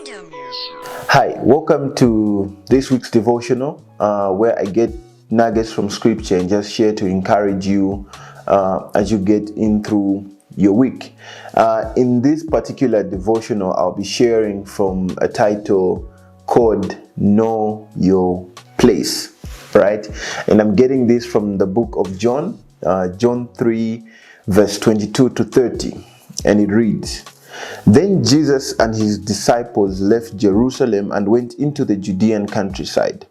kingdom. Hi, welcome to this week's devotional where I get nuggets from scripture and just share to encourage you as you get in through your week. In this particular devotional, I'll be sharing from a title called Know Your Place, right? And I'm getting this from the book of John, John 3, verse 22 to 30, and it reads, "Then Jesus and his disciples left Jerusalem and went into the Judean countryside.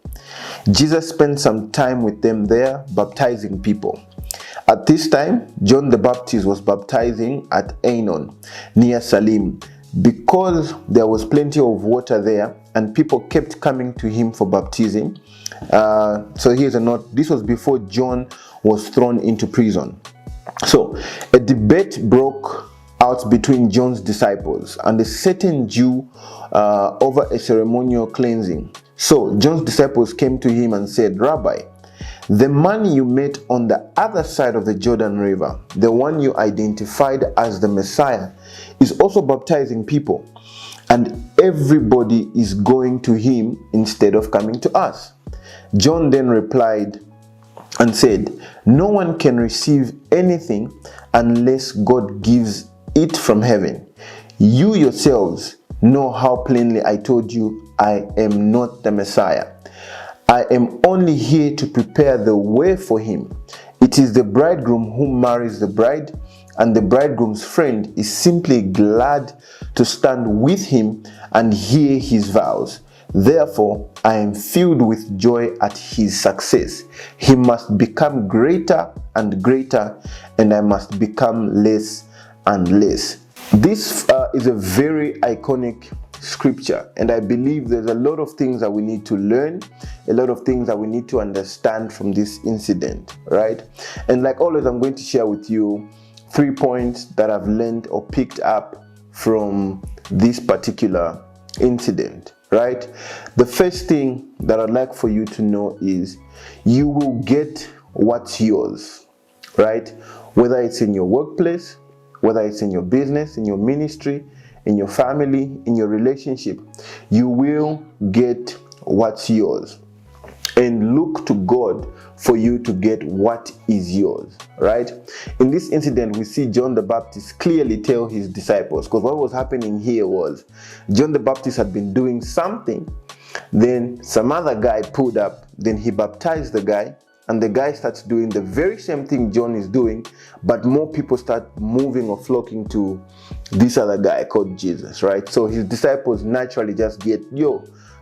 Jesus spent some time with them there, baptizing people. At this time, John the Baptist was baptizing at Ainon, near Salim, because there was plenty of water there and people kept coming to him for baptism." So here's a note. This was before John was thrown into prison. So a debate broke out between John's disciples and a certain Jew over a ceremonial cleansing. So John's disciples came to him and said, "Rabbi, the man you met on the other side of the Jordan River, the one you identified as the Messiah, is also baptizing people, and everybody is going to him instead of coming to us." John then replied and said, "No one can receive anything unless God gives it from heaven. You yourselves know how plainly I told you I am not the Messiah. I am only here to prepare the way for him. It is the bridegroom who marries the bride, and the bridegroom's friend is simply glad to stand with him and hear his vows. Therefore, I am filled with joy at his success. He must become greater and greater, and I must become less and less." This is a very iconic scripture, and I believe there's a lot of things that we need to learn, a lot of things that we need to understand from this incident, right? And like always, I'm going to share with you 3 points that I've learned or picked up from this particular incident, right? The first thing that I'd like for you to know is you will get what's yours, right? Whether it's in your workplace, whether it's in your business, in your ministry, in your family, in your relationship, you will get what's yours. And look to God for you to get what is yours, right? In this incident, we see John the Baptist clearly tell his disciples, because what was happening here was John the Baptist had been doing something, then some other guy pulled up, then he baptized the guy, and the guy starts doing the very same thing John is doing, but more people start moving or flocking to this other guy called Jesus, right? So his disciples naturally just get,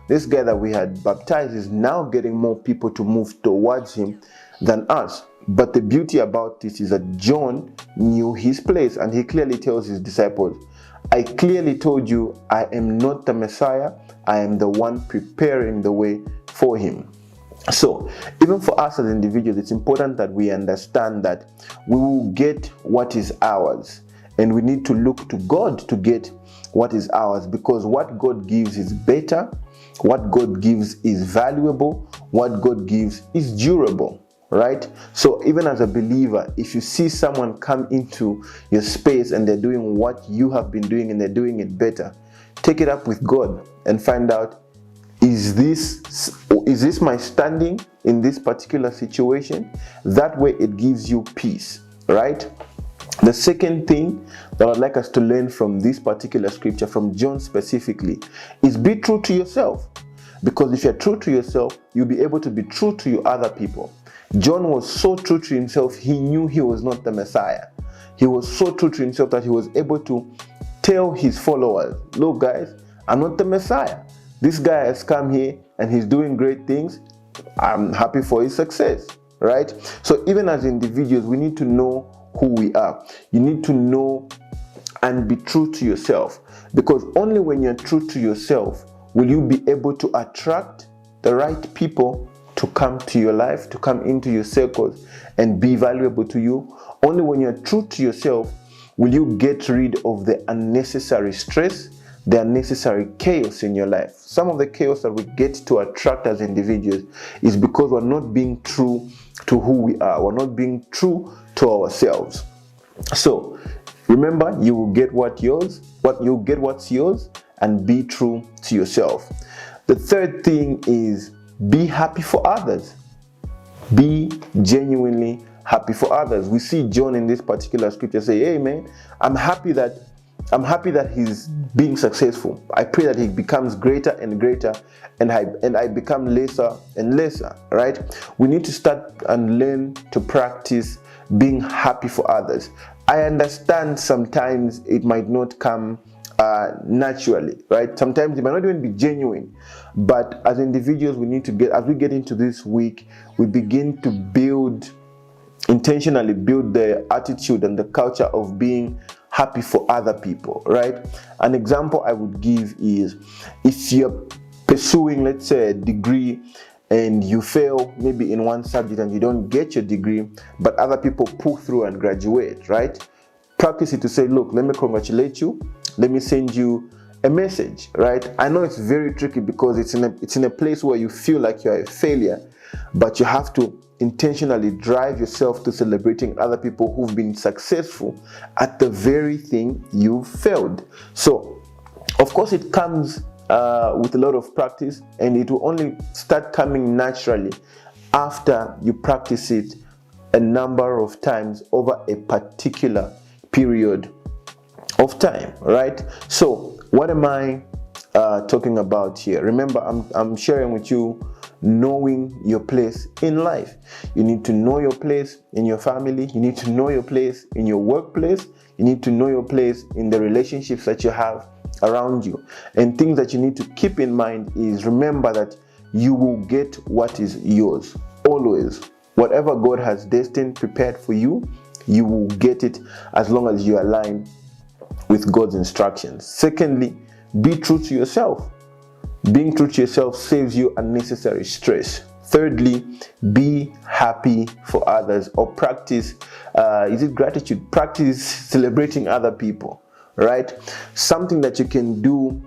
this guy that we had baptized is now getting more people to move towards him than us. But the beauty about this is that John knew his place, and he clearly tells his disciples, "I clearly told you I am not the Messiah. I am the one preparing the way for him." So even for us as individuals, it's important that we understand that we will get what is ours, and we need to look to God to get what is ours, because what God gives is better, what God gives is valuable, what God gives is durable, right? So even as a believer, if you see someone come into your space and they're doing what you have been doing and they're doing it better, take it up with God and find out, is this my standing in this particular situation? That way it gives you peace, right? The second thing that I'd like us to learn from this particular scripture, from John specifically, is be true to yourself. Because if you're true to yourself, you'll be able to be true to your other people. John was so true to himself, he knew he was not the Messiah. He was so true to himself that he was able to tell his followers, "Look guys, I'm not the Messiah. This guy has come here and he's doing great things. I'm happy for his success," right? So even as individuals, we need to know who we are. You need to know and be true to yourself, because only when you're true to yourself will you be able to attract the right people to come to your life, to come into your circles and be valuable to you. Only when you're true to yourself will you get rid of the unnecessary stress, the unnecessary chaos in your life. Some of the chaos that we get to attract as individuals is because we're not being true to who we are. We're not being true to ourselves. So remember, you will get what's yours, and be true to yourself. The third thing is be happy for others. Be genuinely happy for others. We see John in this particular scripture say, hey man, I'm happy that he's being successful. I pray that he becomes greater and greater, and I become lesser and lesser, right? We need to start and learn to practice being happy for others. I understand sometimes it might not come naturally, right? Sometimes it might not even be genuine, but as individuals, we need to as we get into this week, we begin to intentionally build the attitude and the culture of being happy for other people, right? An example I would give is if you're pursuing, let's say, a degree and you fail maybe in one subject and you don't get your degree, but other people pull through and graduate, right? Practice it to say, look, let me congratulate you. Let me send you a message, right? I know it's very tricky because it's in a place where you feel like you're a failure, but you have to intentionally drive yourself to celebrating other people who've been successful at the very thing you failed. So, of course, it comes with a lot of practice, and it will only start coming naturally after you practice it a number of times over a particular period of time, right? So, what am I talking about here? Remember, I'm sharing with you knowing your place in life. You need to know your place in your family. You need to know your place in your workplace. You need to know your place in the relationships that you have around you. And things that you need to keep in mind is, remember that you will get what is yours. Always. Whatever God has destined, prepared for you, you will get it as long as you align with God's instructions. Secondly, be true to yourself. Being true to yourself saves you unnecessary stress. Thirdly, be happy for others, or practice, gratitude? Practice celebrating other people, right? Something that you can do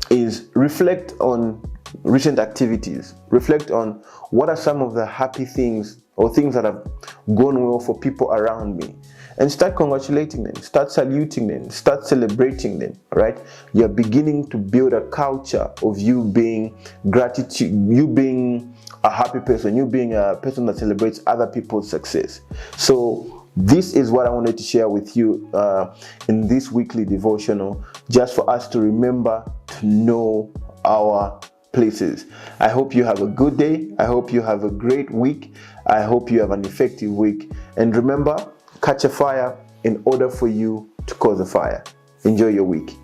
is reflect on recent activities. Reflect on what are some of the happy things or things that have gone well for people around me, and start congratulating them, start saluting them, start celebrating them, right? You're beginning to build a culture of you being gratitude, you being a happy person, you being a person that celebrates other people's success. So this is what I wanted to share with you in this weekly devotional, just for us to remember to know our places. I hope you have a good day. I hope you have a great week. I hope you have an effective week. And remember, catch a fire in order for you to cause a fire. Enjoy your week.